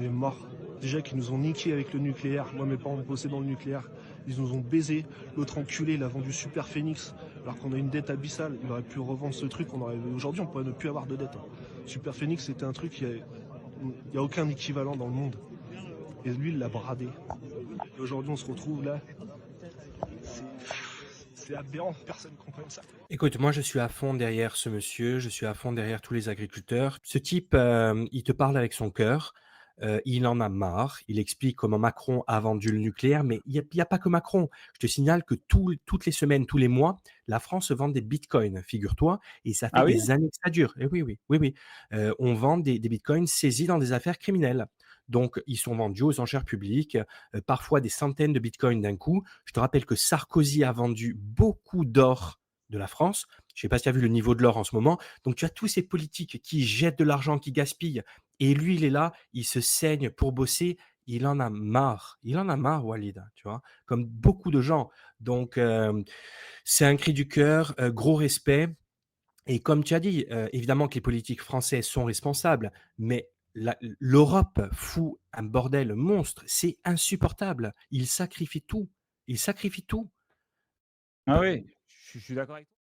on est mort. Déjà qu'ils nous ont niqué avec le nucléaire. Moi, mes parents bossaient dans le nucléaire. Ils nous ont baisé. L'autre enculé, il a vendu Super Phoenix. Alors qu'on a une dette abyssale. Il aurait pu revendre ce truc. Aujourd'hui, on pourrait ne plus avoir de dette, hein. Super Phoenix, c'était un truc, il y a aucun équivalent dans le monde. Et lui, il l'a bradé. Et aujourd'hui, on se retrouve là. C'est c'est aberrant. Personne ne comprend ça. Écoute, moi, je suis à fond derrière ce monsieur, je suis à fond derrière tous les agriculteurs. Ce type, il te parle avec son cœur, il en a marre. Il explique comment Macron a vendu le nucléaire, mais il y a pas que Macron. Je te signale que toutes les semaines, tous les mois, la France vend des bitcoins, figure-toi, et ça fait Ah oui? des années que ça dure. Et oui, oui, oui, oui. On vend des bitcoins saisis dans des affaires criminelles. Donc ils sont vendus aux enchères publiques, parfois des centaines de bitcoins d'un coup. Je te rappelle que Sarkozy a vendu beaucoup d'or de la France. Je ne sais pas si tu as vu le niveau de l'or en ce moment. Donc tu as tous ces politiques qui jettent de l'argent, qui gaspillent et lui, il est là, il se saigne pour bosser. Il en a marre. Il en a marre Walid, tu vois? Comme beaucoup de gens. Donc c'est un cri du cœur, gros respect et comme tu as dit, évidemment que les politiques français sont responsables, mais l'Europe fout un bordel monstre. C'est insupportable. Ils sacrifient tout. Ils sacrifient tout. Ah oui, je suis d'accord avec toi.